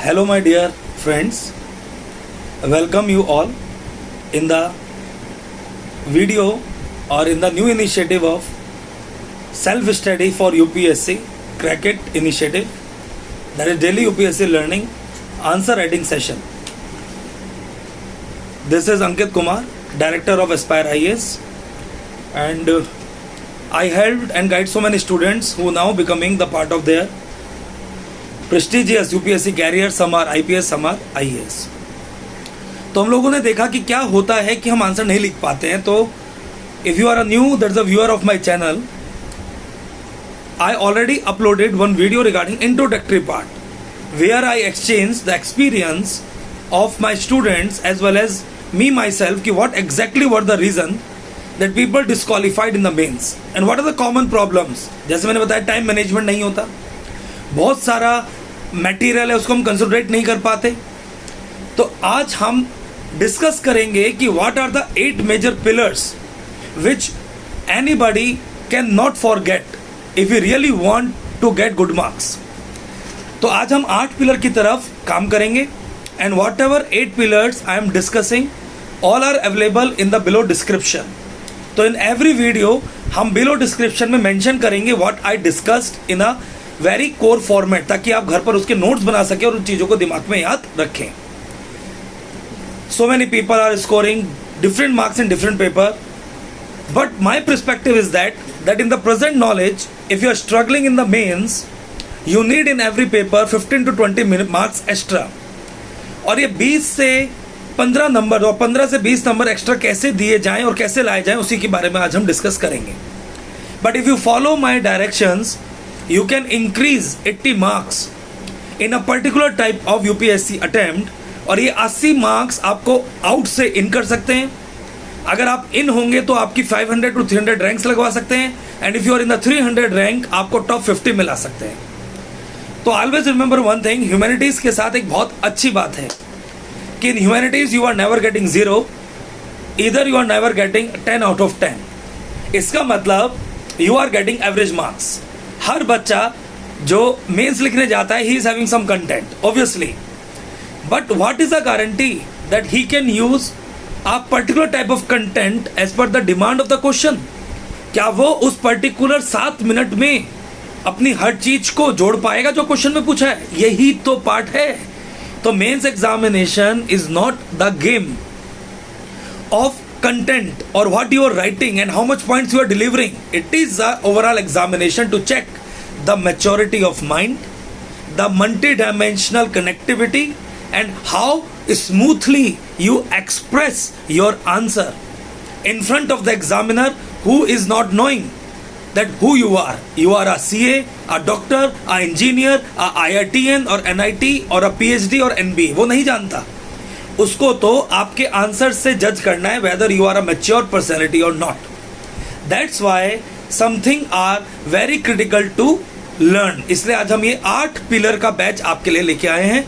Hello, my dear friends. Welcome you all in the video or in the new initiative of self-study for UPSC Crack It initiative, that is daily UPSC learning answer writing session. This is Ankit Kumar, Director of Aspire IAS, and I helped and guide so many students who now becoming the part of their prestigious UPSC career. Some are IPS, some are IAS. तो हम लोगों ने देखा कि क्या होता है कि हम आंसर नहीं लिख पाते हैं. तो if you are a new, that's a viewer of my channel, I already uploaded one video regarding introductory part where I exchanged the experience of my students as well as me myself कि what exactly were the reason that people disqualified in the mains and what are the common problems. जैसे मैंने बताया time management नहीं होता, बहुत सारा material है उसको हम कंसोलिडेट नहीं कर पाते. तो आज हम डिस्कस करेंगे कि what are the 8 major pillars which anybody can not forget if you really want to get good marks. तो आज हम 8 पिलर की तरफ काम करेंगे and whatever 8 pillars I am discussing all are available in the below description. तो in every video हम below description में मेंशन करेंगे what I discussed in a very core format, ताकि आप घर पर उसके नोट्स बना सके और उन चीजों को दिमाग में याद रखें. So many people are scoring different marks in different paper, but my perspective is that in the present knowledge, if you are struggling in the mains, you need in every paper 15 to 20 marks extra. और ये 20 से 15 number और 15 से 20 number extra कैसे दिए जाएं और कैसे लाए जाएं, उसी के बारे में आज हम डिस्कस करेंगे. But if you follow my directions, you can increase 80 marks in a particular type of UPSC attempt. और ये 80 मार्क्स आपको आउट से इन कर सकते हैं. अगर आप इन होंगे तो आपकी 500 to 300 रैंक्स लगवा सकते हैं and if you are in the 300 rank आपको टॉप 50 में ला सकते हैं. तो always remember one thing, humanities के साथ एक बहुत अच्छी बात है कि in humanities you are never getting 0, इधर you are never getting 10 out of 10. इसका मतलब you are getting average marks. हर बच्चा जो मेंस लिखने जाता है he is having some content obviously, but what is the guarantee that he can use a particular type of content as per the demand of the question? क्या वो उस particular 7 minute में अपनी हर चीज को जोड़ पाएगा जो क्वेश्चन में पूछा है? यही तो पार्ट है. तो mains examination is not the game of content और what you are writing and how much points you are delivering. It is the overall examination to check the maturity of mind, the multi dimensional connectivity and how smoothly you express your answer in front of the examiner who is not knowing that who you are. You are a CA, a doctor, a engineer, a IITN or NIT or a PhD or MBA. वो नहीं जानता. उसको तो आपके answer से जज करना है whether you are a mature personality or not. That's why something are very critical to learn. इसलिए आज हम ये 8 पिलर का बैच आपके लिए लेके आए हैं.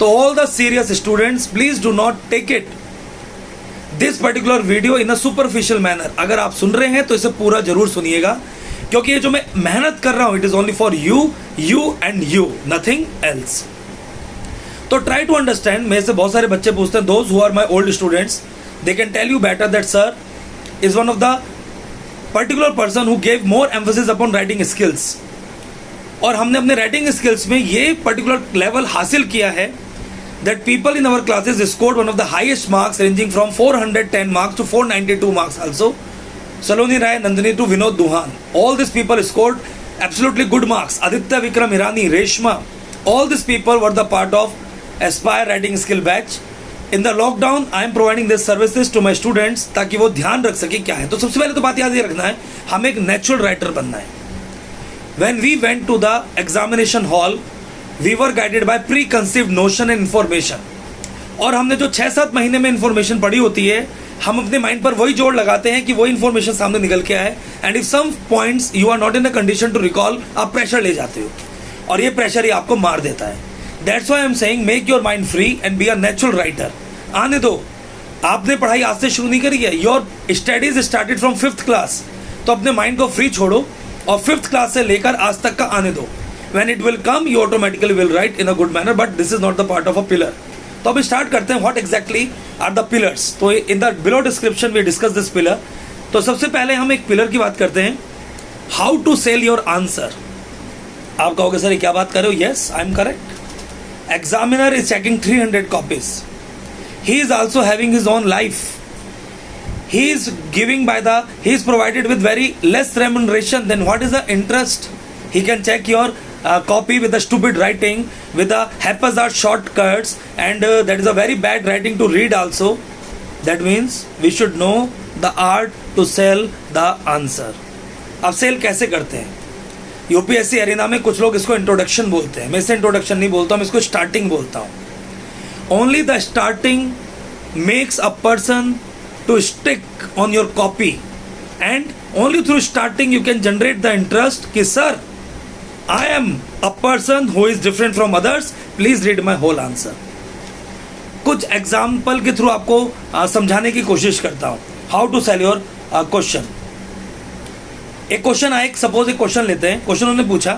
तो all the serious students, please do not take it this particular video in a superficial manner. अगर आप सुन रहे हैं तो इसे पूरा जरूर सुनिएगा, क्योंकि ये जो मैं मेहनत कर रहा हूं it is only for you, you and you, nothing else. तो try to understand. मेरे से बहुत सारे बच्चे पूछते हैं, those who are my old students, they can tell you better that sir is one of the particular person who gave more emphasis upon writing skills. और हमने अपने राइटिंग स्किल्स में ये पर्टिकुलर लेवल हासिल किया है that people in our classes scored one of the highest marks ranging from 410 marks to 492 marks also. Saloni Rai, Nandini to Vinod Duhan. All these people scored absolutely good marks. Aditya Vikram Irani, Reshma, all these people were the part of Aspire Writing Skill Batch. In the lockdown, I am providing these services to my students ताकि वो ध्यान रख सके क्या है. तो सबसे पहले तो बात याद ये रखना है, हमें एक नेचुरल राइटर बनना है. When we went to the examination hall, we were guided by preconceived notion and information. और हमने जो 6-7 महीने में इंफॉर्मेशन पढ़ी होती है, हम अपने माइंड पर वही जोड़ लगाते हैं कि वही इंफॉर्मेशन सामने निकल के आए. And if some points you are not in a condition to recall, आप प्रेशर ले जाते हो और ये प्रेशर ही आपको मार देता है. That's why I am saying make your mind free and be a natural writer. आने दो, आपने पढ़ाई आज से शुरू नहीं करी है. Your studies started from 5th class. तो अपने माइंड को फ्री छोड़ो और 5th क्लास से लेकर आज तक का आने दो. when it will come you automatically will write in a good manner, but this is not the part of a pillar. तो अभी स्टार्ट करते हैं what exactly are the pillars. तो in the below description we discuss this pillar. तो सबसे पहले हम एक पिलर की बात करते हैं, how to sell your answer. आप कहोगे सर ये क्या बात कर रहे हो? Yes, I am correct. Examiner is checking 300 copies. He is also having his own life. He is provided with very less remuneration. Then what is the interest? He can check your copy with the stupid writing, with the haphazard shortcuts, and that is a very bad writing to read also. That means we should know the art to sell the answer. अब cell कैसे करते हैं? UPSC arena में कुछ लोग इसको introduction बोलते हैं. मैं इसे इंट्रोडक्शन नहीं बोलता हूँ, मैं इसको स्टार्टिंग बोलता हूँ. Only the starting makes a person to stick on your copy, and only through starting you can generate the interest कि sir I am a person who is different from others, please read my whole answer. कुछ example के through आपको समझाने की कोशिश करता हूँ how to sell your question. एक क्वेश्चन आए, सपोज एक क्वेश्चन लेते हैं. क्वेश्चन उन्होंने पूछा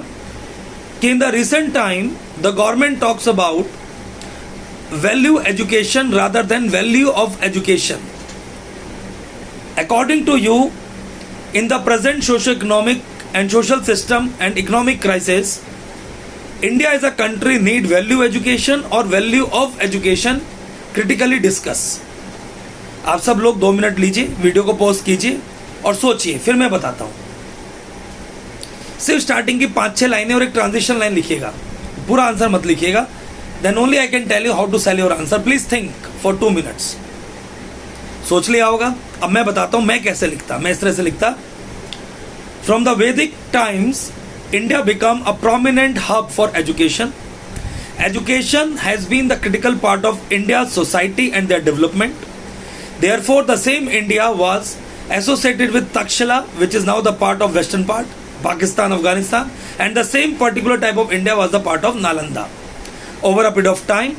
कि in the recent time the government talks about value education rather than value of education. According to you, in the present socio-economic and social system and economic crisis, India as a country need value education or value of education? Critically discuss. आप सब लोग 2 minute लीजिए, video को pause कीजिए और सोचिए, फिर मैं बताता हूँ. सिर्फ स्टार्टिंग की 5-6 लाइनें और एक ट्रांजिशन लाइन लिखिएगा, पूरा आंसर मत लिखिएगा. Then only I can tell you how to sell your answer. Please think for 2 minutes. सोच लिया होगा. अब मैं बताता हूं मैं कैसे लिखता. मैं इस तरह से लिखता, from the Vedic times India become a prominent hub for education. Education has been the critical part of India society and their development. Therefore the same India was associated with Taxila which is now the part of western part Pakistan Afghanistan, and the same particular type of India was the part of Nalanda. Over a period of time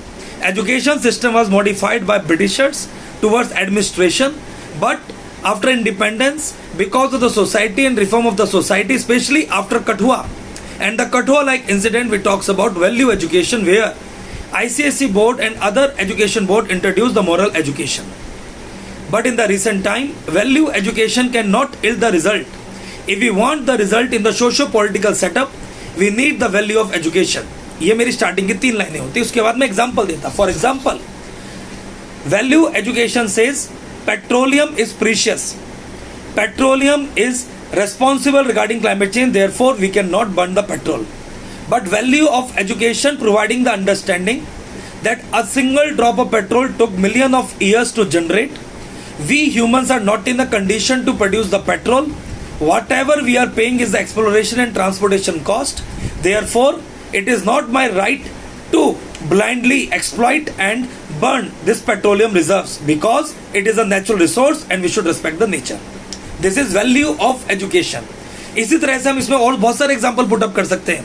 education system was modified by Britishers towards administration, but after independence, because of the society and reform of the society, especially after Kathua and the Kathua like incident, we talks about value education where ICSE board and other education board introduced the moral education. But in the recent time, value education cannot yield the result. If we want the result in the socio-political setup, we need the value of education. ये मेरी starting की 3 लाइनें होती. उसके बाद मैं example देता. For example, value education says petroleum is precious. Petroleum is responsible regarding climate change, therefore we cannot burn the petrol. But value of education providing the understanding that a single drop of petrol took millions of years to generate. We humans are not in the condition to produce the petrol. Whatever we are paying is the exploration and transportation cost. Therefore, it is not my right to blindly exploit and burn this petroleum reserves because it is a natural resource and we should respect the nature. This is value of education. इसी तरह से हम इसमें और बहुत सारे example put up कर सकते हैं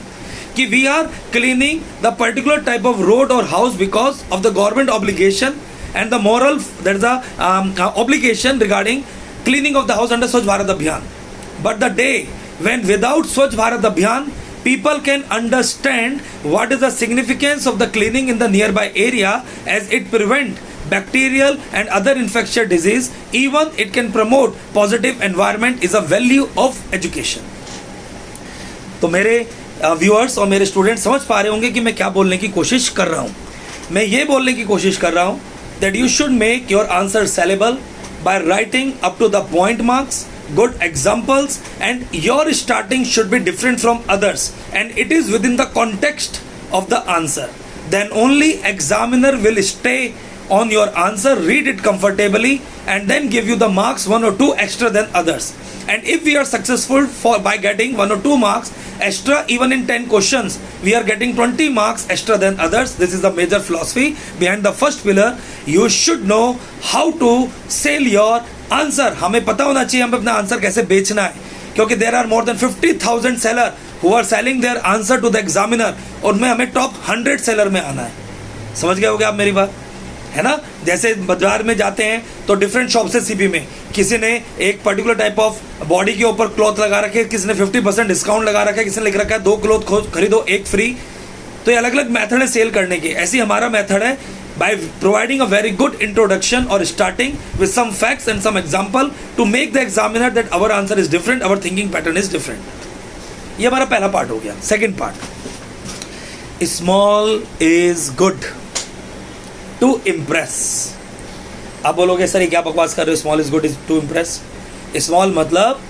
कि we are cleaning the particular type of road और house because of the government obligation and the moral, that is the obligation regarding cleaning of the house under Swachh Bharat Abhiyan. But the day when without Swachh Bharat Abhiyan people can understand what is the significance of the cleaning in the nearby area, as it prevent bacterial and other infectious disease, even it can promote positive environment, is a value of education. तो मेरे viewers और मेरे student समझ पा रहे होंगे कि मैं क्या बोलने की कोशिश कर रहा हूँ. मैं ये बोलने की कोशिश कर रहा हूँ that you should make your answer sellable by writing up to the point marks, good examples, and your starting should be different from others and it is within the context of the answer. Then only examiner will stay on your answer, read it comfortably, and then give you the marks 1 or 2 extra than others. And if we are successful by getting 1 or 2 marks extra, even in 10 questions, we are getting 20 marks extra than others. This is the major philosophy behind the first pillar. You should know how to sell your answer. हमें पता होना चाहिए हमें अपना answer कैसे बेचना है, क्योंकि there are more than 50,000 seller who are selling their answer to the examiner, और उनमें हमें top 100 seller में आना है. समझ गए होगे आप मेरी बात, है ना. जैसे बाजार में जाते हैं तो डिफरेंट शॉप्स है सीपी में, किसी ने एक पर्टिकुलर टाइप ऑफ बॉडी के ऊपर क्लॉथ लगा रखे, किसी ने 50% डिस्काउंट लगा रखा है, किसी ने लिख रखा है 2 क्लॉथ खरीदो 1 फ्री। तो ये अलग अलग मेथड है सेल करने के। ऐसी हमारा मेथड है by providing a very good introduction or starting with some facts and some example to make the examiner that our answer is different, our thinking pattern is different. ये हमारा पहला part हो गया। Second part, small is good to impress. आप बोलोगे sir ये क्या बकवास कर रहे हो, small is good to impress. Small मतलब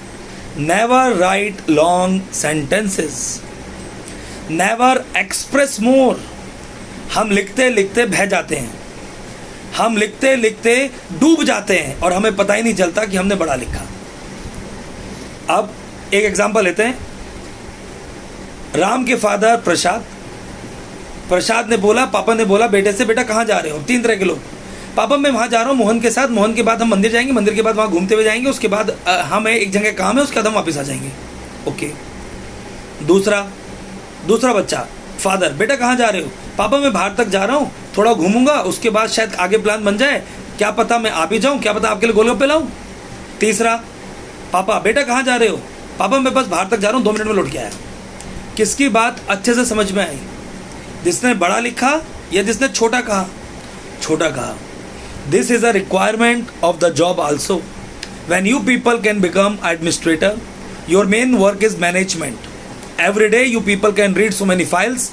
never write long sentences, never express more. हम लिखते लिखते बह जाते हैं, हम लिखते लिखते डूब जाते हैं और हमें पता ही नहीं चलता कि हमने बड़ा लिखा। अब एक एग्जांपल लेते हैं। राम के फादर प्रसाद ने बोला, पापा ने बोला बेटे से, बेटा कहाँ जा रहे हो? 3 तरह के लोग। पापा मैं वहाँ जा रहा हूँ मोहन के साथ, मोहन के बाद हम मंदिर जाएंगे, मंदिर के बाद वहाँ घूमते हुए जाएंगे, उसके बाद हमें एक जगह काम है, उसके बाद हम वापस आ जाएंगे। ओके। दूसरा बच्चा, फादर बेटा कहाँ जा रहे हो? पापा मैं बाहर तक जा रहा हूँ, थोड़ा घूमूंगा, उसके बाद शायद आगे प्लान बन जाए, क्या पता मैं आ भी जाऊँ, क्या पता आपके लिए गोलगप्पे लाऊं। तीसरा, पापा बेटा कहाँ जा रहे हो? पापा मैं बस बाहर तक जा रहा हूँ, 2 मिनट में लौट के आया। किसकी बात अच्छे से समझ में आई, जिसने बड़ा लिखा या जिसने छोटा कहा? छोटा कहा। This is a requirement of the job also. When you people can become administrator, your main work is management. Every day you people can read so many files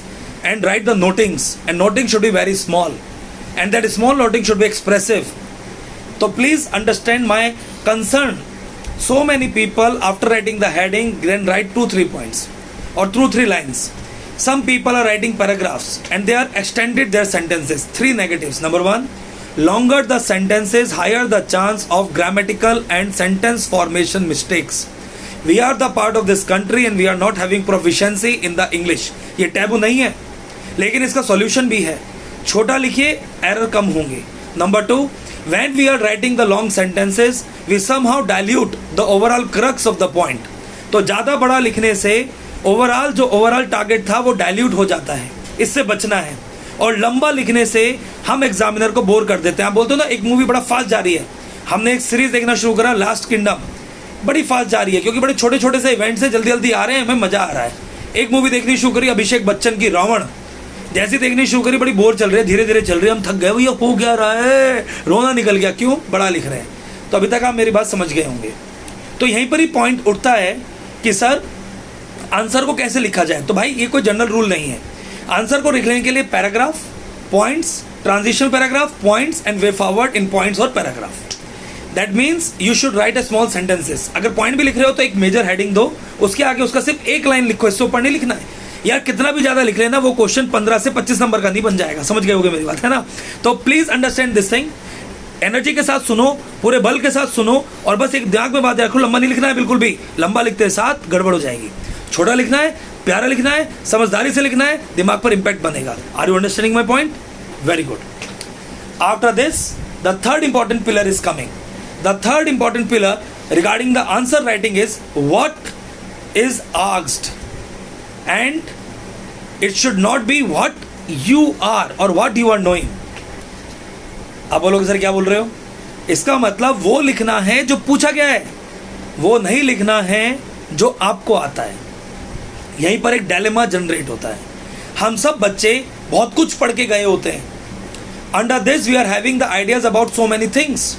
and write the notings, and noting should be very small, and that small noting should be expressive. So please understand my concern. So many people after writing the heading then write 2-3 points or 2-3 lines. Some people are writing paragraphs and they are extended their sentences. 3 negatives. Number 1, longer the sentences, higher the chance of grammatical and sentence formation mistakes. We are the part of this country and we are not having proficiency in the English. ये taboo नहीं है, लेकिन इसका solution भी है। छोटा लिखिए, error कम होंगे। Number 2, when we are writing the long sentences, we somehow dilute the overall crux of the point. तो ज़्यादा बड़ा लिखने से ओवरऑल टारगेट था वो डाइल्यूट हो जाता है, इससे बचना है। और लंबा लिखने से हम एग्जामिनर को बोर कर देते हैं। आप बोलते हो ना एक मूवी बड़ा फास्ट जा रही है, हमने एक सीरीज देखना शुरू करा लास्ट किंगडम, बड़ी फास्ट जा रही है क्योंकि बड़े छोटे छोटे से इवेंट से जल्दी जल्दी आ रहे हैं, हमें मजा आ रहा है। एक मूवी देखनी शुरू करी अभिषेक बच्चन की रावण, जैसी देखनी शुरू करी बड़ी बोर चल रही है, धीरे धीरे चल रही है, हम थक गए, भैया हो क्या रहा है, रोना निकल गया। क्यों? बड़ा लिख रहे हैं। तो अभी तक आप मेरी बात समझ गए होंगे। तो यहीं पर ही पॉइंट उठता है कि सर आंसर को कैसे लिखा जाए। तो भाई ये कोई जनरल रूल नहीं है। आंसर को लिखने के लिए paragraph, points, transition paragraph, points and way forward in points और paragraph. That means you should write a small sentences. अगर पॉइंट भी लिख रहे हो तो एक मेजर हेडिंग दो, उसके आगे उसका सिर्फ 1 लाइन लिखो, इससे ऊपर नहीं लिखना है। यार कितना भी ज्यादा लिख लेना वो क्वेश्चन 15 से 25 नंबर का नहीं बन जाएगा। समझ गए होगे मेरी बात, है ना? तो please understand this thing, energy के साथ सुनो, पूरे बल के साथ सुनो, और बस एक दिमाग में बात रखो, लंबा नहीं लिखना है बिल्कुल भी। लंबा लिखते साथ गड़बड़ हो जाएगी। छोटा लिखना है, प्यारा लिखना है, समझदारी से लिखना है, दिमाग पर इंपैक्ट बनेगा। Are you understanding my point? Very good. After this the third important pillar is coming. The third important pillar regarding the answer writing is what is asked, and it should not be what you are or what you are knowing. आप बोलोगे sir क्या बोल रहे हो? इसका मतलब वो लिखना है जो पूछा गया है, वो नहीं लिखना है जो आपको आता है। यहीं पर एक डायलेमा जनरेट होता है। हम सब बच्चे बहुत कुछ पढ़ के गए होते हैं। Under this we are having the ideas about so many things.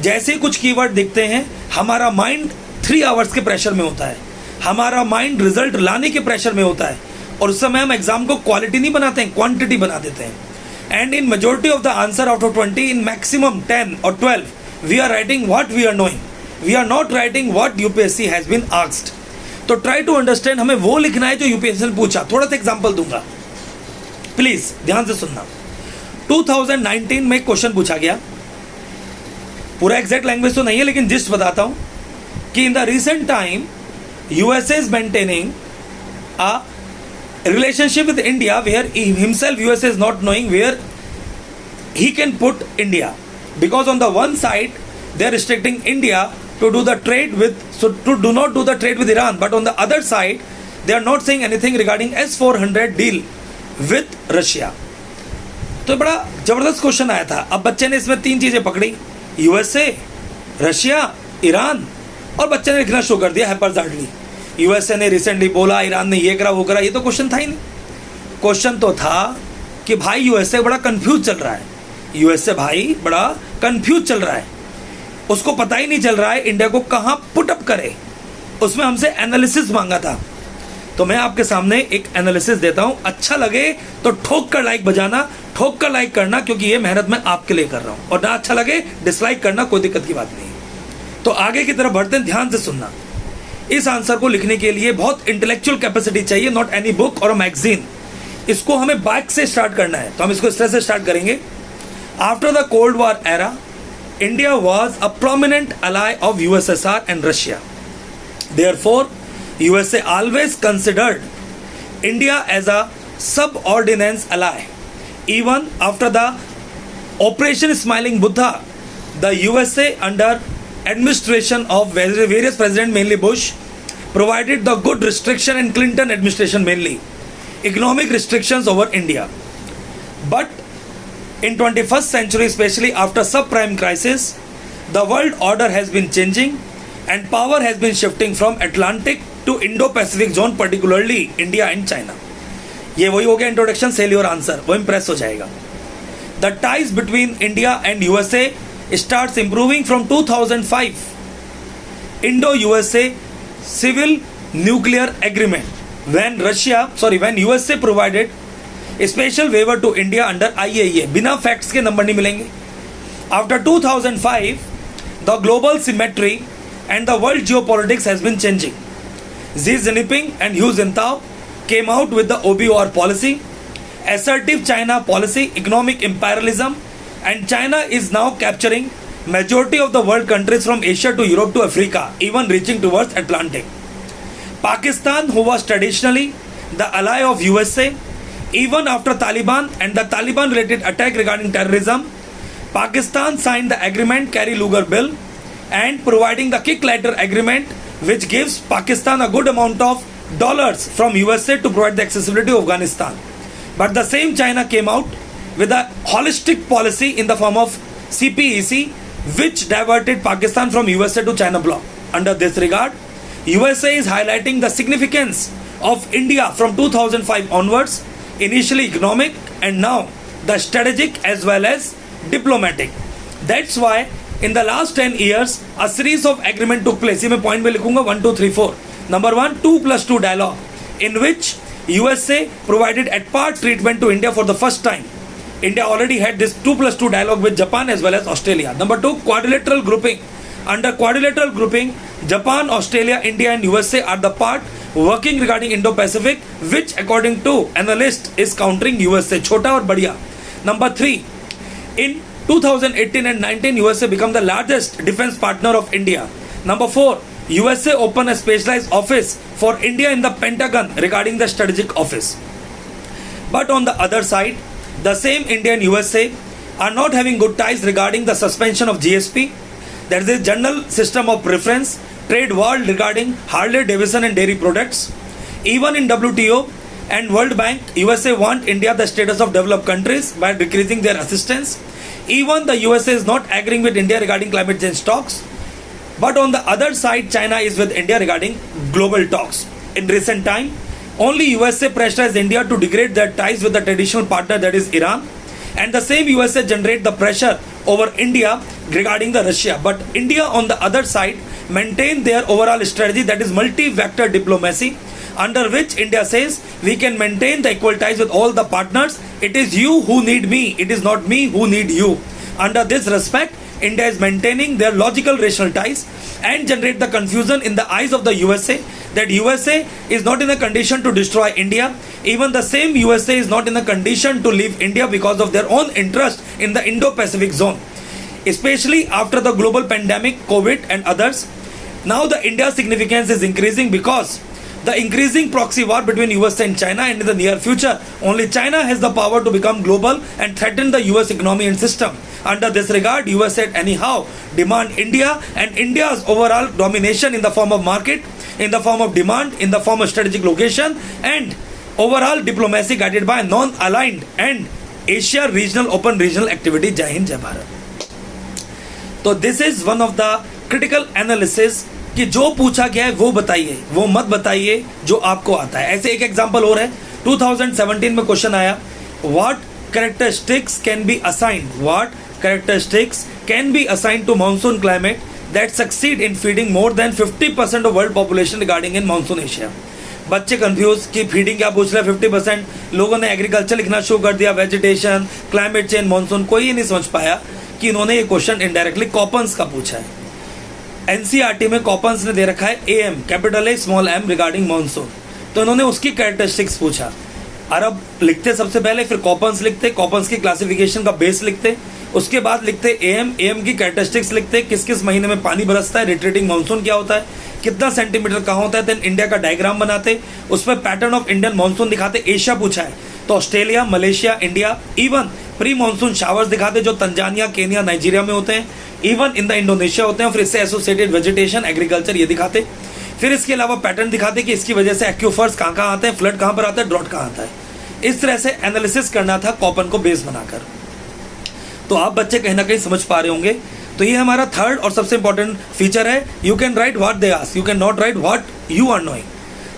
जैसे कुछ कीवर्ड दिखते हैं, हमारा माइंड 3 आवर्स के प्रेशर में होता है, हमारा माइंड रिजल्ट लाने के प्रेशर में होता है, और उस समय हम एग्जाम को क्वालिटी नहीं बनाते हैं, क्वांटिटी बना देते हैं। And in majority of the answer out of 20, in maximum 10 और 12, we are writing what we are knowing, we are not writing what UPSC has been asked. तो ट्राई टू अंडरस्टैंड, हमें वो लिखना है जो यूपीएससी ने पूछा। थोड़ा सा एग्जाम्पल दूंगा, प्लीज ध्यान से सुनना। 2019 में क्वेश्चन पूछा गया, पूरा एग्जैक्ट लैंग्वेज तो नहीं है लेकिन जिस्ट बताता हूं कि in the recent time USA is maintaining a relationship with India where himself USA is not knowing where he can put India, because on the one side they are restricting India to do the trade with, so to do not do the trade with Iran, but on the other side they are not saying anything regarding S-400 deal with Russia. तो बड़ा जबरदस्त question आया था। अब बच्चे ने इसमें 3 चीजें पकड़ी, यूएसए, रशिया ईरान, और बच्चे ने लिखना शुरू कर दिया हैप्परजार्डली, यूएसए ने रिसेंटली बोला, ईरान ने ये करा वो करा। ये तो क्वेश्चन था ही नहीं। क्वेश्चन तो था कि भाई यूएसए बड़ा कंफ्यूज चल रहा है, यूएसए भाई बड़ा कंफ्यूज चल रहा है, उसको पता ही नहीं चल रहा है इंडिया को कहाँ पुट अप करे। उसमें हमसे एनालिसिस मांगा था, तो मैं आपके सामने एक एनालिसिस देता हूँ। अच्छा लगे तो ठोक कर लाइक बजाना, ठोक कर लाइक करना, क्योंकि ये मेहनत मैं आपके लिए कर रहा हूँ, और ना अच्छा लगे डिसलाइक करना, कोई दिक्कत की बात नहीं। तो आगे की तरफ बढ़ते हैं, ध्यान से सुनना। इस आंसर को लिखने के लिए बहुत इंटेलेक्चुअल कैपेसिटी चाहिए, नॉट एनी बुक और मैगजीन। इसको हमें बैक से स्टार्ट करना है, तो हम इसको इस तरह से स्टार्ट करेंगे। After the cold war era, India was a prominent ally of USSR and Russia. Therefore, USA always considered India as a subordinate ally. Even after the Operation Smiling Buddha, the USA under administration of various presidents, mainly Bush, provided the good restriction, and Clinton administration mainly economic restrictions over India. But in 21st century, especially after subprime crisis, the world order has been changing and power has been shifting from Atlantic to Indo-Pacific zone, particularly India and China. ये वही हो गया introduction, cell your answer, वो impress हो जाएगा। The ties between India and USA starts improving from 2005. Indo-USA civil nuclear agreement, when USA provided special waiver to India under IAEA। बिना facts के number नहीं मिलेंगे। After 2005, the global symmetry and the world geopolitics has been changing. Xi Jinping and Hu Jintao came out with the OBOR policy, assertive China policy, economic imperialism, and China is now capturing majority of the world countries from Asia to Europe to Africa, even reaching towards Atlantic. Pakistan, who was traditionally the ally of USA, even after Taliban and the Taliban related attack regarding terrorism, Pakistan signed the agreement, Kerry-Lugar bill, and providing the kick letter agreement, which gives Pakistan a good amount of dollars from USA to provide the accessibility of Afghanistan. But the same China came out with a holistic policy in the form of CPEC, which diverted Pakistan from USA to China bloc. Under this regard, USA is highlighting the significance of India from 2005 onwards, initially economic and now the strategic as well as diplomatic. That's why in the last 10 years a series of agreement took place. ये मैं point में लिखूंगा 1, 2, 3, 4. Number 1, 2+2 dialogue, in which USA provided at part treatment to India for the first time. India already had this 2+2 dialogue with Japan as well as Australia. Number 2, quadrilateral grouping. Under quadrilateral grouping, Japan, Australia, India and USA are the part working regarding Indo-Pacific, which according to analysts is countering USA. छोटा और बढ़िया. Number 3, in 2018 and 19, USA become the largest defense partner of India. Number 4, USA open a specialized office for India in the Pentagon regarding the strategic office. But on the other side, the same India and USA are not having good ties regarding the suspension of GSP. There is a general system of preference trade war regarding Harley Davidson and dairy products. Even in WTO and World Bank, USA want India the status of developed countries by decreasing their assistance. Even the USA is not agreeing with India regarding climate change talks. But on the other side, China is with India regarding global talks. In recent time, only USA pressurized India to degrade their ties with the traditional partner, that is Iran. And the same USA generate the pressure over India regarding the Russia. But India on the other side maintain their overall strategy, that is multi-vector diplomacy, under which India says we can maintain the equal ties with all the partners. It is you who need me, it is not me who need you. Under this respect, India is maintaining their logical rational ties and generate the confusion in the eyes of the USA that USA is not in a condition to destroy India. Even the same USA is not in a condition to leave India because of their own interest in the Indo-Pacific zone, especially after the global pandemic, COVID and others. Now the India's significance is increasing because the increasing proxy war between USA and China, and in the near future, only China has the power to become global and threaten the US economy and system. Under this regard, US said anyhow demand India and India's overall domination in the form of market, in the form of demand, in the form of strategic location and overall diplomacy guided by non-aligned and Asia regional open regional activity. Jai Hind, Jai Bharat. So this is one of the critical analysis कि जो पूछा गया है वो बताइए, वो मत बताइए जो आपको आता है। ऐसे एक एग्जांपल और है, 2017 में क्वेश्चन आया, what characteristics can be assigned, what characteristics can be assigned to monsoon climate that succeed in feeding more than 50% of world population regarding in monsoon Asia. बच्चे कंफ्यूज कि फीडिंग क्या पूछ रहे हैं, 50%। लोगों ने एग्रीकल्चर लिखना शुरू कर दिया, वेजिटेशन, क्लाइमेट चेंज, मानसून। कोई ये नहीं समझ पाया कि इन्होंने ये क्वेश्चन इनडायरेक्टली कॉपन्स का पूछा है। एनसीईआरटी में कॉपन्स ने दे रखा है M, capital A small M regarding monsoon, तो इन्होंने उसकी कैरेक्टरिस्टिक्स पूछा। अरब लिखते सबसे पहले, फिर कॉपन्स लिखते, कॉपन्स की क्लासिफिकेशन का बेस लिखते, उसके बाद लिखते एम, एम की कैरेक्टरिस्टिक्स लिखते, किस किस महीने में पानी बरसता है, रिट्रीटिंग मानसून क्या होता है, कितना सेंटीमीटर कहाँ होता है, देन इंडिया का डायग्राम बनाते, उसमें पैटर्न ऑफ इंडियन मानसून दिखाते। एशिया पूछा है तो Australia, Malaysia, India, even pre monsoon showers दिखाते जो तंजानिया, केनिया, नाइजीरिया में होते हैं, इवन इन द इंडोनेशिया होते हैं। फिर इससे एसोसिएटेड वेजिटेशन, एग्रीकल्चर ये दिखाते। फिर इसके अलावा पैटर्न दिखाते कि इसकी वजह से एक्यूफर्स कहाँ कहाँ आते हैं, फ्लड कहाँ पर आता है, ड्रॉट कहाँ आता है। इस तरह से एनालिसिस करना था कॉपन को बेस बनाकर। तो आप बच्चे कहीं ना कहीं समझ पा रहे होंगे। तो ये हमारा थर्ड और सबसे इंपॉर्टेंट फीचर है, you can write what they ask, you can not write what you are knowing.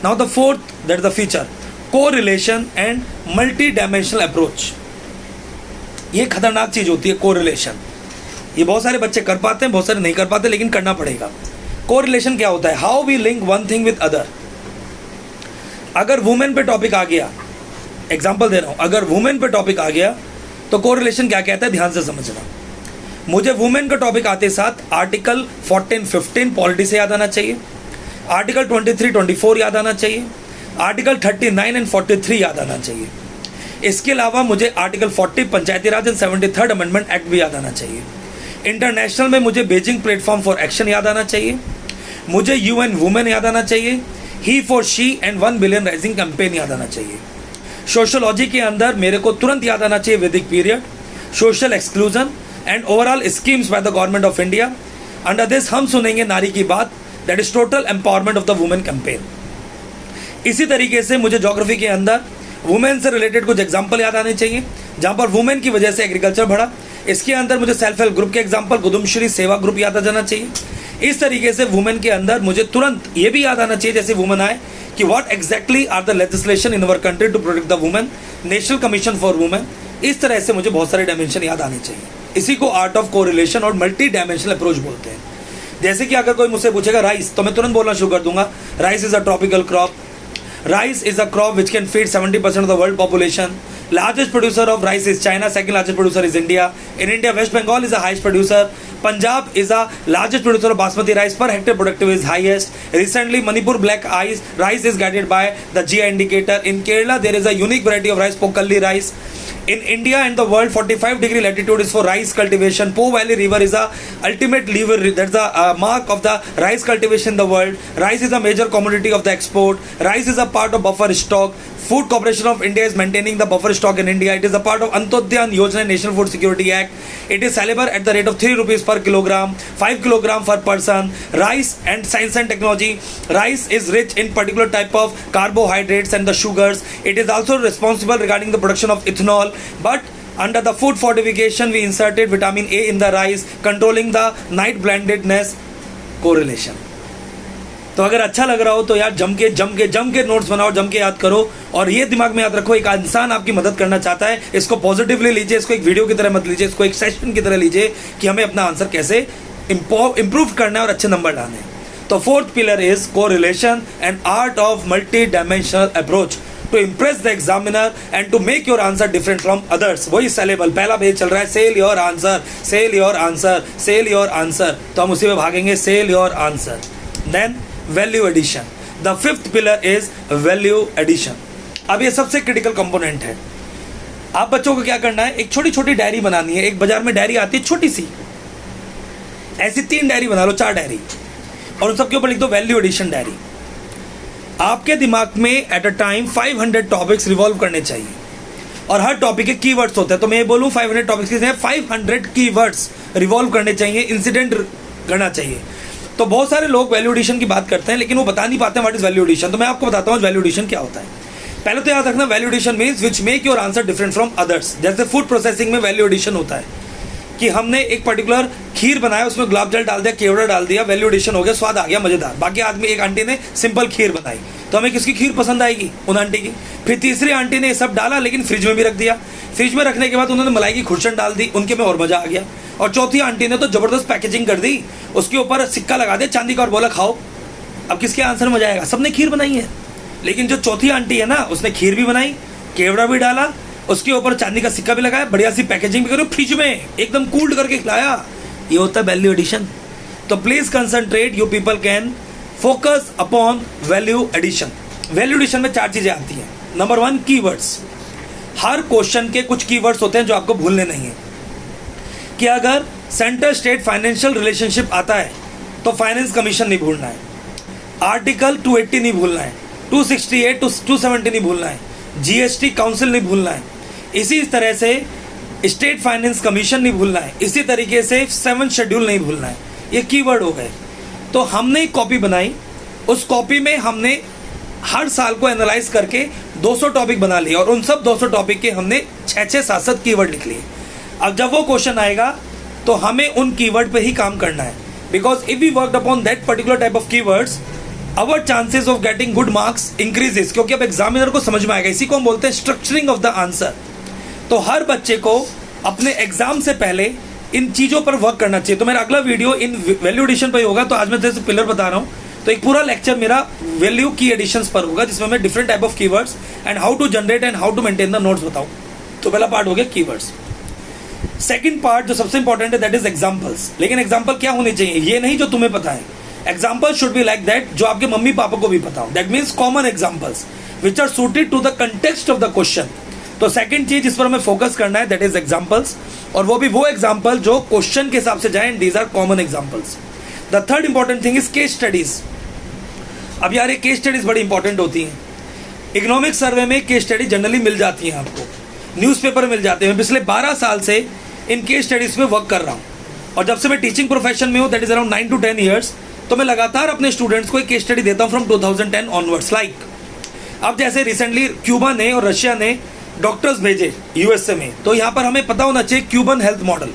Now the fourth, that is the feature, correlation and multi dimensional approach. ये खतरनाक चीज होती है कोरिलेशन। ये बहुत सारे बच्चे कर पाते हैं, बहुत सारे नहीं कर पाते, लेकिन करना पड़ेगा। कोरिलेशन क्या होता है, how we link one thing with other. अगर वुमेन पे टॉपिक आ गया, एग्जाम्पल दे रहा हूं, अगर वुमेन पे टॉपिक आ गया तो कोरिलेशन क्या कहता है, ध्यान से समझना। मुझे वुमेन का टॉपिक आते साथ आर्टिकल 14-15 पॉलिटी से याद आना चाहिए, आर्टिकल 23-24 याद आना चाहिए, आर्टिकल 39 एंड 43 याद आना चाहिए। इसके अलावा मुझे article 40 Panchayati Raj and 73rd amendment act भी याद आना चाहिए। इंटरनेशनल में मुझे बीजिंग प्लेटफॉर्म फॉर एक्शन याद आना चाहिए, मुझे यूएन वुमेन याद आना चाहिए, he for she and 1 billion rising campaign याद आना चाहिए। सोशोलॉजी के अंदर मेरे को तुरंत याद आना चाहिए वैदिक period, social exclusion and overall schemes by the government of India. Under this हम सुनेंगे नारी की बात, that is total empowerment of the women campaign. इसी तरीके से मुझे ज्योग्राफी के अंदर वुमेन से रिलेटेड कुछ एग्जाम्पल याद आने चाहिए जहां पर वुमेन की वजह से एग्रीकल्चर बढ़ा। इसके अंदर मुझे सेल्फ हेल्प ग्रुप के एग्जाम्पल, गुदुमश्री सेवा ग्रुप याद आ जाना चाहिए। इस तरीके से वुमेन के अंदर मुझे तुरंत ये भी याद आना चाहिए जैसे वुमेन आए कि what exactly are the legislation in our country to protect the women, national commission for women. इस तरह से मुझे बहुत सारे डायमेंशन याद आने चाहिए। इसी को आर्ट ऑफ कोरिलेशन और मल्टी डायमेंशनल अप्रोच बोलते हैं। जैसे कि अगर कोई मुझसे पूछेगा राइस, तो मैं तुरंत बोलना शुरू कर दूंगा, rice is a tropical crop, rice is a crop which can feed 70% of the world population. Largest producer of rice is China, second largest producer is India. In India, West Bengal is the highest producer. Punjab is the largest producer of basmati rice, per hectare productive is highest. Recently, Manipur black rice is guided by the GI indicator. In Kerala, there is a unique variety of rice, Pokalli rice. In India and the world, 45-degree latitude is for rice cultivation. Po Valley River is the ultimate lever. That's the mark of the rice cultivation in the world. Rice is a major commodity of the export. Rice is a part of buffer stock. Food Corporation of India is maintaining the buffer stock in India. It is a part of Antodyan Yojana, National Food Security Act. It is sellable at the rate of 3 rupees per kilogram, 5 kilogram per person. Rice and science and technology. Rice is rich in particular type of carbohydrates and the sugars. It is also responsible regarding the production of ethanol. But under the food fortification, we inserted vitamin A in the rice, controlling the night blindness correlation. तो अगर अच्छा लग रहा हो तो यार जम के नोट्स बनाओ, जम के याद करो। और ये दिमाग में याद रखो, एक इंसान आपकी मदद करना चाहता है, इसको पॉजिटिवली लीजिए, इसको एक वीडियो की तरह मत लीजिए, इसको एक सेशन की तरह लीजिए कि हमें अपना आंसर कैसे इंप्रूव करना है और अच्छे नंबर लाने हैं। तो fourth pillar is correlation and art of multi dimensional approach to impress the examiner and to make your answer different from others. वही सेलेबल पहला पेज चल रहा है, sell your answer, sell your answer, sell your answer, तो हम उसी में भागेंगे, sell your answer. Then value addition, the fifth pillar is value addition. अब ये सबसे क्रिटिकल कंपोनेंट है। आप बच्चों को क्या करना है, एक छोटी छोटी डायरी बनानी है। एक बाजार में डायरी आती है छोटी सी, ऐसी 3 डायरी बना लो, 4 डायरी, और उन सबके ऊपर लिख दो वैल्यू एडिशन डायरी। आपके दिमाग में at a time 500 topics revolve करने चाहिए और हर टॉपिक के कीवर्ड्स होते हैं। तो मैं ये बोलूँ 500 टॉपिक्स के 500 कीवर्ड्स रिवॉल्व करने चाहिए, इंसिडेंट करना चाहिए। तो बहुत सारे लोग वैल्यू एडिशन की बात करते हैं लेकिन वो बता नहीं पाते हैं व्हाट इज वैल्यू एडिशन। तो मैं आपको बताता हूँ वैल्यू एडिशन क्या होता है। पहले तो याद रखना, value addition means which make your answer different from others. जैसे फूड प्रोसेसिंग में वैल्यू एडिशन होता है कि हमने एक पर्टिकुलर खीर बनाया, उसमें गुलाब जल डाल दिया, केवड़ा डाल दिया, वैल्यू एडिशन हो गया, स्वाद आ गया मजेदार। बाकी आदमी, एक आंटी ने सिंपल खीर बनाई, तो हमें किसकी खीर पसंद आएगी? उन आंटी की। फिर तीसरी आंटी ने ये सब डाला लेकिन फ्रिज में भी रख दिया, फ्रिज में रखने के बाद उन्होंने मलाई की खुर्चन डाल दी, उनके में और मजा आ गया। और चौथी आंटी ने तो जबरदस्त पैकेजिंग कर दी, उसके ऊपर सिक्का लगा दिया चांदी का और बोला खाओ। अब किसके आंसर में जाएगा? सबने खीर बनाई है, लेकिन जो चौथी आंटी है ना, उसने खीर भी बनाई, केवड़ा भी डाला, उसके ऊपर चांदी का सिक्का भी लगाया, बढ़िया सी पैकेजिंग भी करो, फ्रिज में एकदम कूल्ड करके खिलाया। ये होता है वैल्यू एडिशन। तो please concentrate, you people can focus upon value addition. Value addition में 4 चीजें आती हैं। Number 1, keywords. हर क्वेश्चन के कुछ कीवर्ड्स होते हैं जो आपको भूलने नहीं है। कि अगर सेंटर स्टेट फाइनेंशियल रिलेशनशिप आता है तो फाइनेंस कमीशन नहीं भूलना है, आर्टिकल 280 नहीं भूलना है, 268 270 नहीं भूलना है, जीएसटी काउंसिल नहीं भूलना है, इसी तरह से स्टेट फाइनेंस कमीशन नहीं भूलना है, इसी तरीके से 7 शेड्यूल नहीं भूलना है। ये कीवर्ड हो गए। तो हमने एक कॉपी बनाई, उस कॉपी में हमने हर साल को एनालाइज करके 200 टॉपिक बना लिए और उन सब 200 टॉपिक के हमने 6-6 7 कीवर्ड लिख लिए। अब जब वो क्वेश्चन आएगा तो हमें उन कीवर्ड पे ही काम करना है, because if we worked upon that particular type of keywords, our chances of getting good marks increases, क्योंकि अब एग्जामिनर को समझ में आएगा। इसी को हम बोलते हैं स्ट्रक्चरिंग ऑफ द आंसर। तो हर बच्चे को अपने एग्जाम से पहले इन चीजों पर वर्क करना चाहिए। तो मेरा अगला वीडियो इन वैल्यू एडिशन पर होगा, तो आज मैं जैसे पिलर बता रहा हूँ, तो एक पूरा लेक्चर मेरा वैल्यू की एडिशंस पर होगा, जिसमें मैं different type of keywords and how to generate and how to maintain the notes बताऊं। तो पहला पार्ट हो गया कीवर्ड्स। सेकंड पार्ट जो सबसे इंपॉर्टेंट है, दैट इज एग्जांपल्स। लेकिन एग्जांपल क्या होने चाहिए? ये नहीं जो तुम्हें पता है। Example should be like that जो आपके मम्मी पापा को भी पता हो। That means common examples which are suited to the context of the question. तो सेकंड चीज इस पर हमें फोकस करना है, दैट इज एग्जांपल्स, और वो भी वो एग्जांपल जो क्वेश्चन के हिसाब से जाए, and these are common examples. The third important thing is case studies. अब यार ये केस स्टडीज बड़ी इंपॉर्टेंट होती हैं। इकोनॉमिक सर्वे में केस स्टडी जनरली मिल जाती हैं आपको, न्यूज़पेपर मिल जाते हैं। पिछले 12 साल से इन केस स्टडीज पे वर्क कर रहा हूँ, और जब से मैं टीचिंग प्रोफेशन में हूँ, that is around 9 to 10 years, तो मैं लगातार अपने स्टूडेंट्स को एक केस स्टडी देता हूँ फ्रॉम 2010 ऑनवर्ड्स। लाइक अब जैसे रिसेंटली क्यूबा ने और रशिया ने डॉक्टर्स भेजे यूएसए में, तो यहाँ पर हमें पता होना चाहिए क्यूबन हेल्थ मॉडल।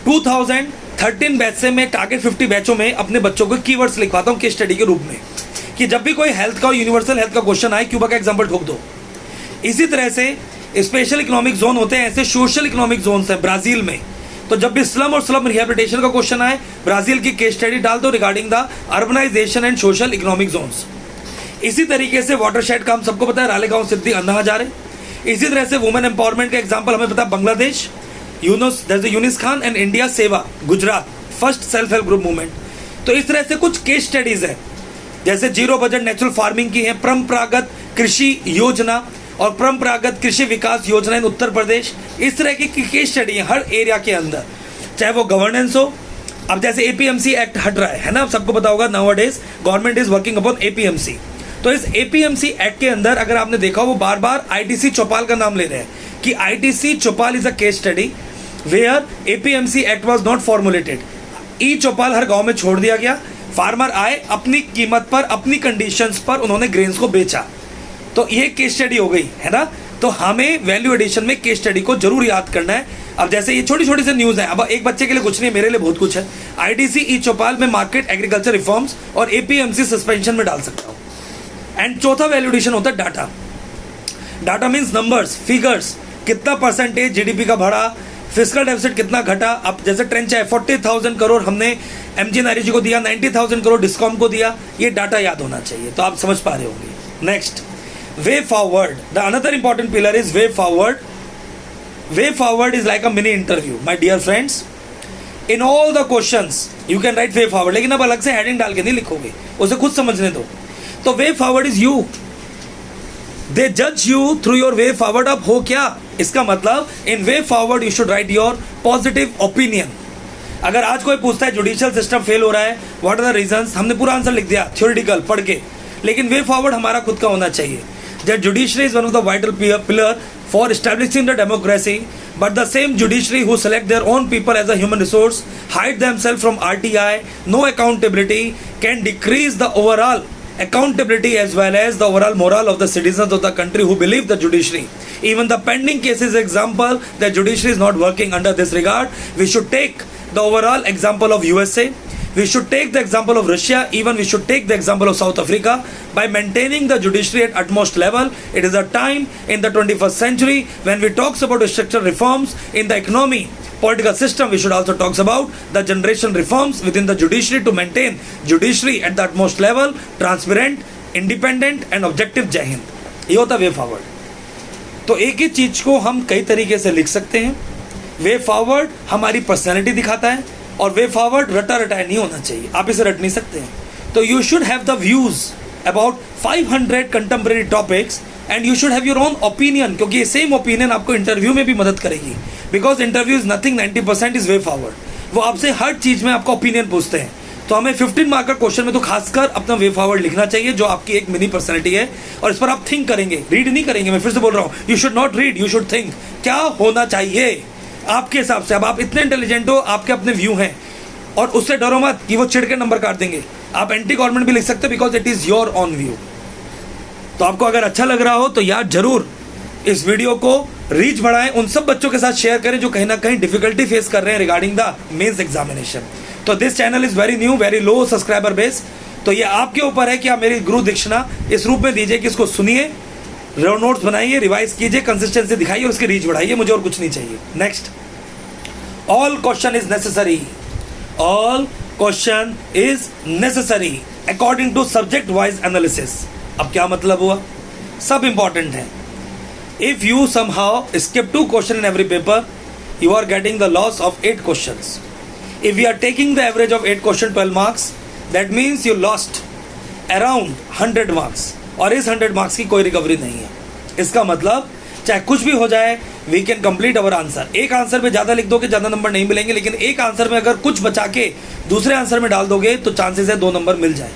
2013 बैच से मैं टारगेट 50 बैचों में अपने बच्चों को कीवर्ड्स लिखवाता हूँ केस स्टडी के रूप में, कि जब भी कोई हेल्थ का, यूनिवर्सल हेल्थ का क्वेश्चन आए, क्यूबा का एग्जाम्पल ठोक दो। इसी तरह से स्पेशल इकोनॉमिक जोन होते हैं, ऐसे सोशल इकोनॉमिक जोन है ब्राजील में, तो जब भी स्लम और स्लम रिहेबिलिटेशन का क्वेश्चन आए, ब्राजील की केस स्टडी डाल दो regarding the urbanization and social economic zones. इसी तरीके से वाटरशेड का हम सबको पता है, रालेगांव, सिद्धि, अन्ना हजारे। इसी तरह से वुमेन एम्पावरमेंट का एग्जाम्पल हमें पता है, बांग्लादेश, यूनिस खान एंड इंडिया सेवा, Gujarat, first self help group movement. तो इस तरह से कुछ केस स्टडीज है, जैसे जीरो बजट नेचुरल फार्मिंग की है, परंपरागत कृषि योजना और परंपरागत कृषि विकास योजना इन उत्तर प्रदेश। इस तरह की केस स्टडी है हर एरिया के अंदर, चाहे वो गवर्नेंस हो। अब जैसे एपीएमसी एक्ट हट रहा है ना, सबको पता होगा, nowadays government is working upon APMC. तो इस एपीएमसी एक्ट के अंदर अगर आपने देखा, वो बार बार आईटीसी चौपाल का नाम ले रहे हैं कि ITC Choupal is a case study where APMC act was not formulated. E Choupal हर गांव में छोड़ दिया गया, फार्मर आए, अपनी कीमत पर, अपनी कंडीशंस पर उन्होंने ग्रेन्स को बेचा। तो ये केस स्टडी हो गई है ना। तो हमें वैल्यू एडिशन में केस स्टडी को जरूर याद करना है। अब जैसे ये छोटी छोटी से न्यूज़ है, अब एक बच्चे के लिए कुछ नहीं, मेरे लिए बहुत कुछ है। आईटीसी ई चौपाल में मार्केट एग्रीकल्चर रिफॉर्म्स और एपीएमसी सस्पेंशन में डाल सकता हूँ। एंड चौथा वैल्यू एडिशन होता है data. Data means numbers, figures, कितना परसेंटेज जीडीपी का बढ़ा, फिस्कल डेफिसिट कितना घटा। अब जैसे ट्रेंच है, 40,000 करोड़ हमने एमजी नायरी को दिया, 90,000 करोड़ डिस्कॉम को दिया। ये डाटा याद होना चाहिए, तो आप समझ पा रहे होंगे। Next, way forward. The another important pillar is way forward. Way forward is like a mini interview my dear friends. In all the questions you can write way forward, लेकिन अब अलग से हेडिंग डाल के नहीं लिखोगे, उसे खुद समझने दो। तो way forward is you, they जज you through your way forward. अब हो क्या, इसका मतलब in way forward you should write your positive opinion. अगर आज कोई पूछता है जुडिशियल सिस्टम फेल हो रहा है, व्हाट आर द रीजंस, हमने पूरा आंसर लिख दिया थ्योरेटिकल पढ़ के, लेकिन वे फॉरवर्ड हमारा खुद का होना चाहिए। That judiciary is one of the vital pillar for establishing the democracy, but the same judiciary who select their own people as a human resource, hide themselves from RTI, no accountability, can decrease the overall accountability as well as the overall morale of the citizens of the country who believe the judiciary. Even the pending cases example that judiciary is not working under this regard. We should take the overall example of USA. We should take the example of Russia. Even we should take the example of South Africa. By maintaining the judiciary at utmost level, it is a time in the 21st century when we talks about structural reforms in the economy, political system. We should also talk about the generation reforms within the judiciary to maintain judiciary at the utmost level, transparent, independent and objective. जय हिंद. ये होता way forward. तो एक ही चीज को हम कई तरीके से लिख सकते हैं. वे फॉरवर्ड हमारी पर्सनैलिटी दिखाता है और वे फॉरवर्ड रटा रटाया नहीं होना चाहिए. आप इसे रट नहीं सकते हैं. तो you should have the views about 500 contemporary topics and you should have your own opinion, क्योंकि ये सेम ओपिनियन आपको इंटरव्यू में भी मदद करेगी. Because interview is nothing, 90% is way forward. वो आपसे हर चीज में आपका ओपिनियन पूछते हैं. तो हमें 15 मार्क का क्वेश्चन में तो खासकर अपना वे फॉरवर्ड लिखना चाहिए, जो आपकी एक मिनी पर्सनैलिटी है और इस पर आप थिंक करेंगे, रीड नहीं करेंगे. मैं फिर से बोल रहा हूँ, you should not read, you should think. क्या होना चाहिए आपके हिसाब से. अब आप इतने इंटेलिजेंट हो, आपके अपने व्यू हैं और उससे डरो मत कि वो चिढ़ के नंबर काट देंगे. आप एंटी गवर्नमेंट भी लिख सकते हो because it is your on view. तो आपको अगर अच्छा लग रहा हो तो यार जरूर इस वीडियो को रीच बढ़ाएं, उन सब बच्चों के साथ शेयर करें जो कहीं ना कहीं डिफिकल्टी फेस कर रहे हैं रिगार्डिंग द मेंस एग्जामिनेशन. तो this channel is very new, very low subscriber base. तो ये आपके ऊपर है कि आप मेरी गुरु दीक्षिणा इस रूप में दीजिए कि इसको सुनिए, नोट्स बनाइए, रिवाइज कीजिए, कंसिस्टेंसी दिखाइए और उसकी रीच बढ़ाइए. मुझे और कुछ नहीं चाहिए. Next, all question is necessary. All question is necessary according to subject wise analysis. अब क्या मतलब हुआ? सब इंपॉर्टेंट है. If you somehow skip 2 question in every paper, you are getting the loss of 8 questions. If we are taking the average of 8 question 12 marks, that means you lost around 100 marks. और इस 100 marks की कोई recovery नहीं है. इसका मतलब चाहे कुछ भी हो जाए, we can complete our answer. एक आंसर में ज़्यादा लिख दोगे ज़्यादा नंबर नहीं मिलेंगे, लेकिन एक आंसर में अगर कुछ बचा के दूसरे आंसर में डाल दोगे तो चांसेस है 2 नंबर मिल जाए.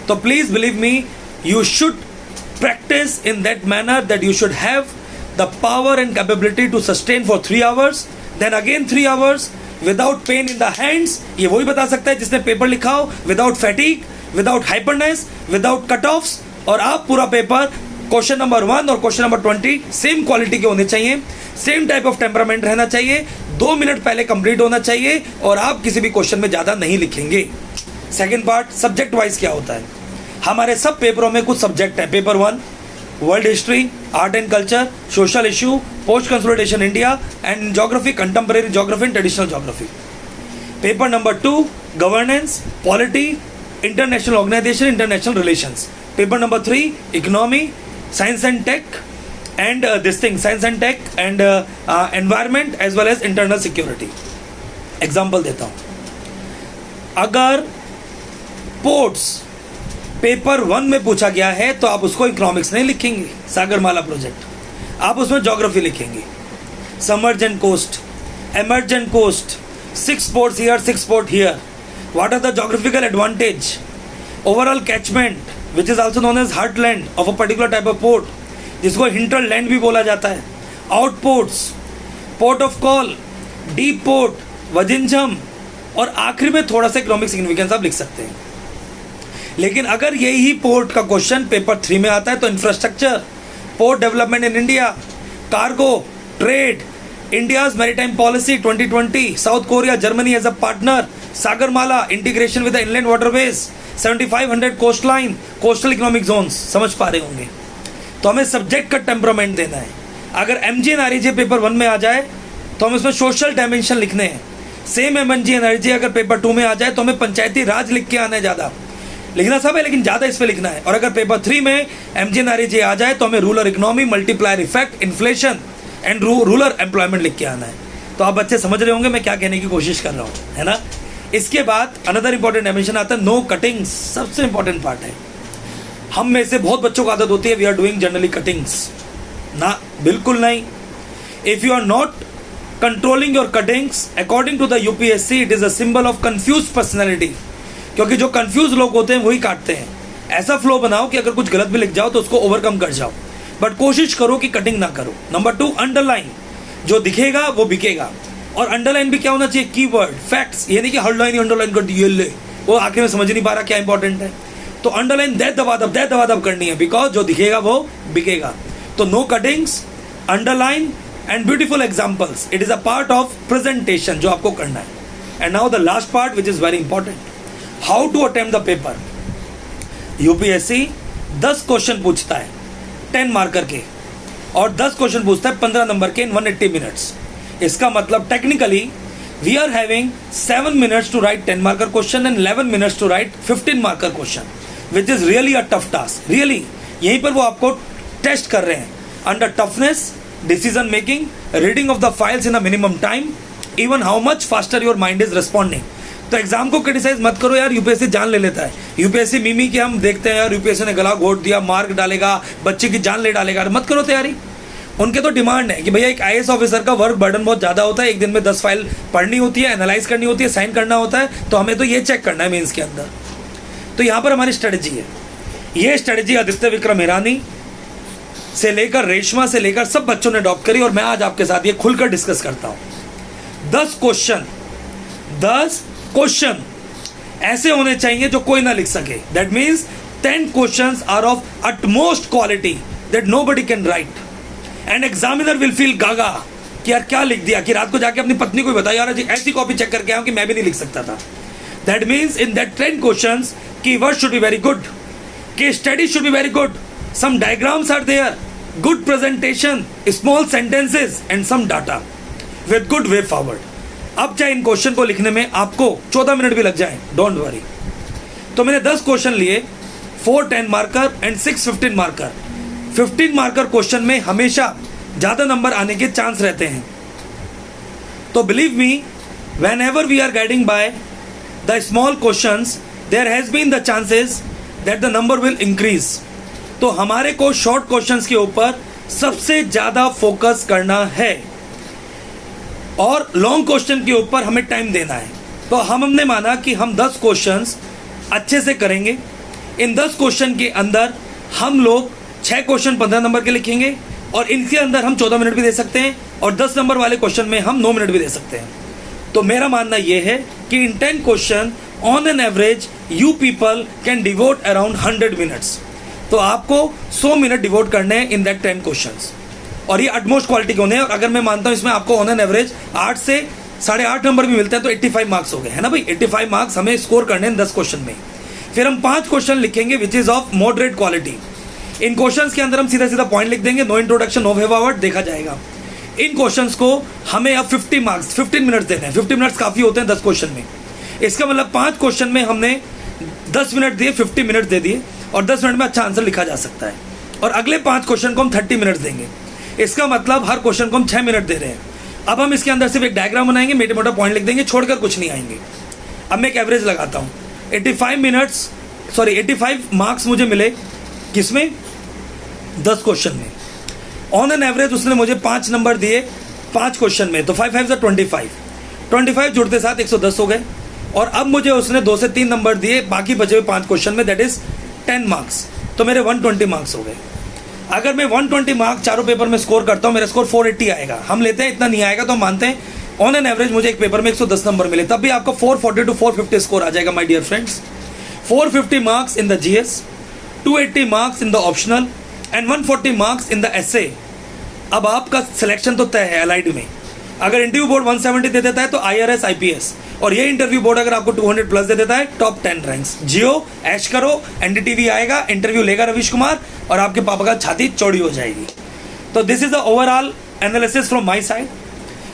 तो please believe me, you should practice in that manner that you should have the power and capability to sustain for 3 hours, then again 3 hours without pain in the hands. ये वही बता सकता है जिसने paper लिखा हो, without fatigue, without hyperness, without cut-offs. और आप पूरा पेपर क्वेश्चन नंबर 1 और क्वेश्चन नंबर 20 सेम क्वालिटी के होने चाहिए, सेम टाइप ऑफ टेम्परामेंट रहना चाहिए, 2 मिनट पहले कंप्लीट होना चाहिए और आप किसी भी क्वेश्चन में ज़्यादा नहीं लिखेंगे. सेकेंड पार्ट, सब्जेक्ट वाइज क्या होता है. हमारे सब पेपरों में कुछ सब्जेक्ट हैं. Paper 1 world history, art and culture, social issue, post consolidation India and geography, contemporary geography and traditional geography. Paper number 2 governance, polity, international organization, international relations. Paper number 3 economy, science and tech and this thing, science and tech and environment as well as internal security. Example देता हूँ. अगर ports paper 1 में पूछा गया है तो आप उसको इकोनॉमिक्स नहीं लिखेंगे, सागरमाला प्रोजेक्ट. आप उसमें ज्योग्राफी लिखेंगे. Submergent coast, emergent coast, 6 ports here, 6 port here. What are the geographical advantage? Overall catchment which is also known as heartland of a particular type of port, जिसको हिंटरलैंड भी बोला जाता है. Outports, port of call, deep port, Vizhinjam और आखिरी में थोड़ा सा इकोनॉमिक सिग्निफिकेंस आप लिख सकते हैं. लेकिन अगर यही पोर्ट का क्वेश्चन पेपर 3 में आता है तो infrastructure, port development in India, cargo, trade, India's maritime policy 2020, South Korea, Germany as a partner, Sagarmala, integration with the inland waterways, 7500 coast line, coastal economic zones. समझ पा रहे होंगे. तो हमें सब्जेक्ट का टेम्परामेंट देना है. अगर MG and RJ पेपर 1 में आ जाए तो हम इसमें सोशल डायमेंशन लिखने हैं. सेम MG and RJ अगर पेपर 2 में आ जाए तो हमें पंचायती राज लिख के आना है. ज़्यादा लिखना सब है लेकिन ज़्यादा इस पर लिखना है. और अगर पेपर 3 में MG and RJ आ जाए तो हमें rural economy, multiplier effect, inflation and rural employment लिख के आना है. तो आप बच्चे समझ रहे होंगे मैं क्या कहने की कोशिश कर रहा हूँ, है ना. इसके बाद अनदर इंपॉर्टेंट डायमेंशन आता है नो कटिंग्स. सबसे इंपॉर्टेंट पार्ट है. हम में से बहुत बच्चों को आदत होती है we are doing generally cuttings. ना, बिल्कुल नहीं. If you are not controlling your cuttings according to the UPSC, it is a symbol of confuse personality. क्योंकि जो कंफ्यूज लोग होते हैं वही काटते हैं. ऐसा फ्लो बनाओ कि अगर कुछ गलत भी लिख जाओ तो उसको ओवरकम कर जाओ, बट कोशिश करो कि कटिंग ना करो. Number 2 underline. जो दिखेगा वो बिकेगा. और अंडरलाइन भी क्या होना चाहिए? Keyword, facts. ये नहीं कि हेडलाइन अंडरलाइन कर दी, ये ले, वो आखिर में समझ नहीं पा रहा क्या इंपॉर्टेंट है. तो अंडरलाइन दबादब करनी है, बिकॉज जो दिखेगा वो बिकेगा. तो no cuttings, underline and beautiful examples. It is a part of presentation जो आपको करना है. And now the last part which is very important, how to attempt the paper. UPSC 10 question पूछता है 10 मार्कर के, और 10 क्वेश्चन पूछता है 15 नंबर के इन 180 मिनट्स. इसका मतलब technically we are having 7 minutes to write 10 marker question and 11 minutes to write 15 marker question, which is really a tough task. Really यहीं पर वो आपको टेस्ट कर रहे हैं under toughness, decision making, reading of the files in a minimum time, even how much faster your mind is responding. तो exam को criticize मत करो यार, यूपीएससी जान ले लेता है. यूपीएससी मिमी के हम देखते हैं यार, यूपीएससी ने गला घोट दिया, मार्क डालेगा, बच्चे की जान ले डालेगा. मत करो तैयारी. उनके तो डिमांड है कि भैया एक आईएएस ऑफिसर का वर्क बर्डन बहुत ज़्यादा होता है, एक दिन में 10 फाइल पढ़नी होती है, एनालाइज करनी होती है, साइन करना होता है, तो हमें तो ये चेक करना है मेंस के अंदर. तो यहाँ पर हमारी स्ट्रेटजी है. ये स्ट्रेटजी आदित्य विक्रम ईरानी से लेकर रेशमा से लेकर सब बच्चों ने अडॉप्ट करी, और मैं आज आपके साथ ये खुलकर डिस्कस करता हूँ. 10 क्वेश्चन ऐसे होने चाहिए जो कोई ना लिख सके. That means 10 questions are of utmost quality that nobody can write. And examiner will feel gaga कि यार क्या लिख दिया, कि रात को जाके अपनी पत्नी को बताया यार ऐसी कॉपी चेक करके आया कि मैं भी नहीं लिख सकता था. That means in that 10 questions keyword should be very good, case study should be very good, some diagrams are there, good presentation, small sentences and some data with good way forward. अब चाहे इन question को लिखने में आपको 14 minute भी लग जाए, don't worry. तो मैंने 10 क्वेश्चन लिए, 4 10 marker and 6 15 marker. 15 marker question में हमेशा ज़्यादा नंबर आने के चांस रहते हैं. तो believe me, whenever we are guiding by the small questions, there has been the chances that the number will increase. तो हमारे को शॉर्ट क्वेश्चंस के ऊपर सबसे ज़्यादा फोकस करना है, और लॉन्ग क्वेश्चन के ऊपर हमें टाइम देना है. तो हमने माना कि हम 10 क्वेश्चंस अच्छे से करेंगे. इन 10 क्वेश्चन के अंदर हम लोग 6 क्वेश्चन 15 नंबर के लिखेंगे, और इनके अंदर हम 14 मिनट भी दे सकते हैं, और 10 नंबर वाले क्वेश्चन में हम 9 मिनट भी दे सकते हैं. तो मेरा मानना यह है कि इन 10 question on an average you people can devote around 100 minutes. तो आपको 100 मिनट डिवोट करने हैं इन दैट 10 क्वेश्चंस, और ये अटमोस्ट क्वालिटी के होने हैं. और अगर मैं मानता हूँ इसमें आपको ऑन एन एवरेज 8 से 8.5 नंबर भी मिलते हैं, तो 85 मार्क्स हो गए, है ना भाई. 85 मार्क्स हमें स्कोर करने हैं 10 क्वेश्चन में. फिर हम 5 क्वेश्चन लिखेंगे which is of moderate quality. इन क्वेश्चंस के अंदर हम सीधा पॉइंट लिख देंगे, no introduction no way forward, देखा जाएगा. इन क्वेश्चंस को हमें अब 50 मार्क्स 15 मिनट्स देने हैं. 50 मिनट्स काफ़ी होते हैं 10 क्वेश्चन में. इसका मतलब 5 क्वेश्चन में हमने 10 मिनट दिए, 50 मिनट दे दिए, और 10 मिनट में अच्छा आंसर लिखा जा सकता है. और अगले 5 क्वेश्चन को हम 30 मिनट्स देंगे. इसका मतलब हर क्वेश्चन को हम 6 मिनट दे रहे हैं. अब हम इसके अंदर सिर्फ एक डायग्राम बनाएंगे, मोटे मोटा पॉइंट लिख देंगे, छोड़कर कुछ नहीं आएंगे. अब मैं एक एवरेज लगाता हूँ. 85 मार्क्स मुझे मिले किसमें, 10 क्वेश्चन में. ऑन एन एवरेज उसने मुझे 5 नंबर दिए 5 क्वेश्चन में, तो 5 5 से 25 जुड़ते साथ 110 हो गए. और अब मुझे उसने 2 से 3 नंबर दिए बाकी बचे हुए 5 क्वेश्चन में, दैट इज 10 मार्क्स. तो मेरे 120 मार्क्स हो गए. अगर मैं 120 मार्क्स चारों पेपर में स्कोर करता हूँ, मेरा स्कोर 480 आएगा. हम लेते हैं इतना नहीं आएगा, तो हम मानते हैं ऑन एन एवरेज मुझे एक पेपर में 110 नंबर मिले, तब भी आपका 440 to 450 स्कोर आ जाएगा my dear friends. 450 marks in the GS, 280 marks in the optional and 140 marks in the SA. अब आपका सिलेक्शन तो तय है एलआईडी में. अगर इंटरव्यू बोर्ड 170 दे देता है तो आईआरएस आईपीएस, और ये इंटरव्यू बोर्ड अगर आपको 200 प्लस दे देता है, टॉप 10 रैंक्स. जियो ऐश करो, एनडीटीवी आएगा, इंटरव्यू लेगा रवीश कुमार, और आपके पापा का छाती चौड़ी हो जाएगी. तो this is the overall analysis from my side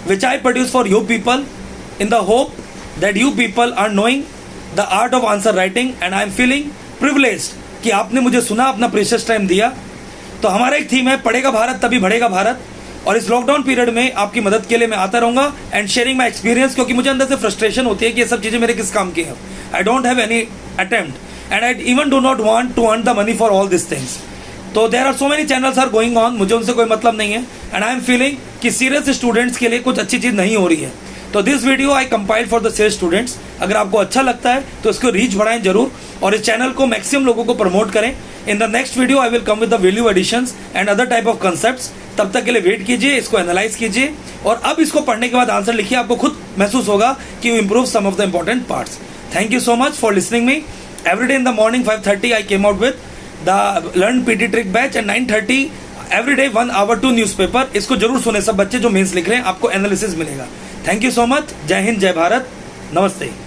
which I produce for you people in the hope that you people are knowing the art of answer writing. And I am feeling privileged कि आपने मुझे सुना, अपना precious time दिया. तो हमारा एक theme है, पढ़ेगा भारत तभी बढ़ेगा भारत. और इस लॉकडाउन पीरियड में आपकी मदद के लिए मैं आता रहूँगा एंड शेयरिंग माई एक्सपीरियंस, क्योंकि मुझे अंदर से फ्रस्ट्रेशन होती है कि ये सब चीज़ें मेरे किस काम की हैं. I don't have any attempt and I even do not want to earn the money for all this things. तो there are so many channels are going on, मुझे उनसे कोई मतलब नहीं है. एंड आई एम फीलिंग कि serious students के लिए कुछ अच्छी चीज़ नहीं हो रही है. तो this video I compile for the serious students. अगर आपको अच्छा लगता है तो इसको रीच बढ़ाएं जरूर, और इस चैनल को मैक्सिमम लोगों को प्रमोट करें. In the next video I will come with the value additions and other type of concepts. तब तक के लिए वेट कीजिए, इसको एनालाइज कीजिए, और अब इसको पढ़ने के बाद आंसर लिखिए. आपको खुद महसूस होगा कि you improve some of the important parts. Thank you so much for listening me Every day in the morning 5:30 I came out with the Learn PT Trick batch and 9:30 every day 1 hour to newspaper. इसको जरूर सुने सब बच्चे जो mains लिख रहे हैं, आपको एनालिसिस मिलेगा. Thank you so much. जय हिंद, जय भारत, नमस्ते.